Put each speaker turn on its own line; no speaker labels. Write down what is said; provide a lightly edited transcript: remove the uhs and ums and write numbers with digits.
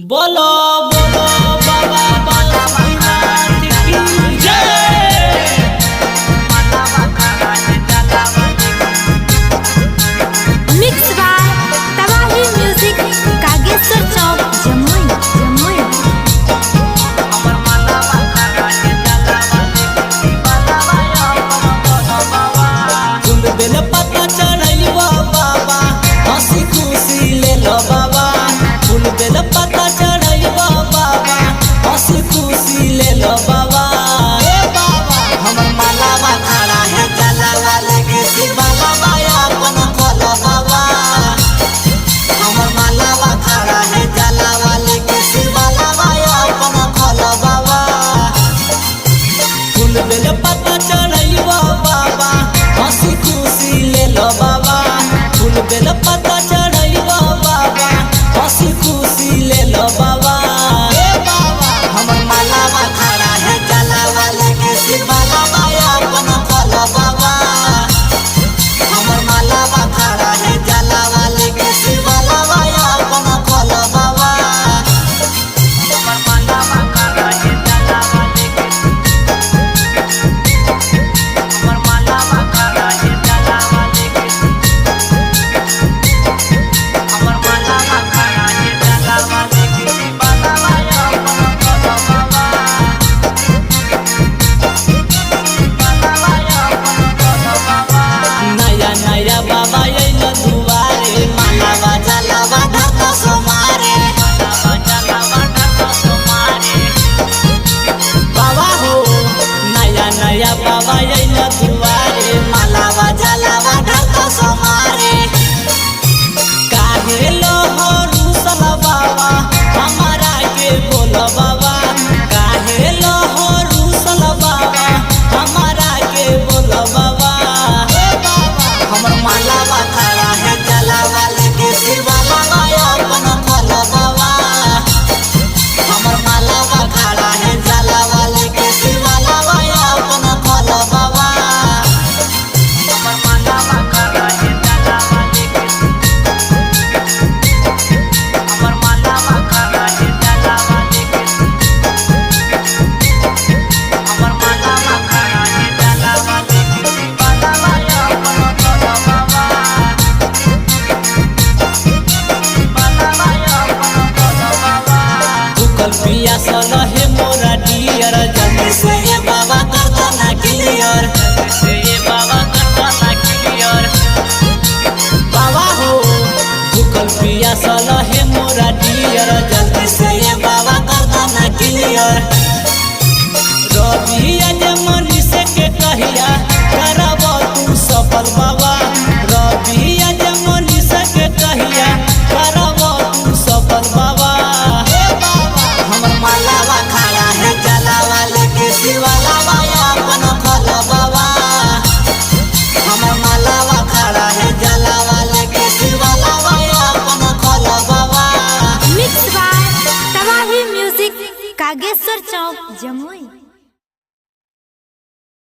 बोलो बोलो बाबा बासुकीनाथ की जय।
मिक्स बाय तबाही म्यूजिक कागेश्वर चौक जमुई जमुई।
फूल बेल पत्ता चढ़ैबो बाबा हंसी खुशी ले लो बाबा। फूल बेल पत्ता चढ़ैबो बाबा हंसी खुशी ले लो बाबा। ए बाबा हमर मालावा खड़ा है जलावा लेके शिवा बाबा अपन खोलो बाबा। हमर मालावा खड़ा है जलावा लेके शिवा बाबा अपन खोलो बाबा। फूल बेल पत्ता चढ़ैबो बाबा हंसी खुशी ले लो बाबा। फूल बेल पत्ता चढ़ैबो बाबा हंसी खुशी ले लो बाबा। ए बाबा हमर मालावा खड़ा है जलावा लेके शिवा बाबा अपन खोलो बाबा। हमर मालावा खड़ा है जलावा लेके शिवा बाबा अपन खोलो बाबा। हमर मालावा खड़ा है जलावा लेके हमर मालावा खड़ा है जलावा लेके हमर मालावा खड़ा है जलावा लेके शिवा बाबा अपन खोलो बाबा। नया नया बाबा अइलो दुआरे मालावा जलावा ढाका सोमारे। मालावा जलावा ढाका सोमारे बाबा हो। नया नया बाबा अइलो दुआरे मालावा जलावा ढाका सोमारे। काहे लोहरू सल बाबा हमारा के बोलो बाबा। काहे लोहरू सल बाबा हमारा के बोलो बाबा। ए बाबा हमर मालावा खड़ा है जलावा लेके शिवा बाबा अपन खोलो बाबा। हमर मालावा खड़ा है जलावा लेके शिवा बाबा अपन खोलो बाबा। हमर मालावा खड़ा है जलावा लेके हमर मालावा खड़ा है जलावा लेके हमर मालावा खड़ा है जलावा लेके शिवा बाबा अपन खोलो बाबा। शिवा बाबा अपन खोलो बाबा। भूखल पियासल है मोरा डियर जल्दी से ये बाबा कर दो ना क्लियर। जल्दी से ये बाबा कर दो ना क्लियर बाबा हो। भूखल पियासल है मोरा डियर जल्दी से ये बाबा कर दो ना क्लियर। रवि अजमनी से के कहिया करब तू सफल बाबा। रवि अजमनी से के कहिया करब तू सफल बाबा। ए बाबा हमर मालावा खड़ा है जलावा लेके शिवा बाबा अपन खोलो बाबा। हमर मालावा खड़ा है जलावा लेके शिवा बाबा अपन खोलो बाबा।
मिक्स बाय तबाही म्यूजिक कागेश्वर चौक जमुई।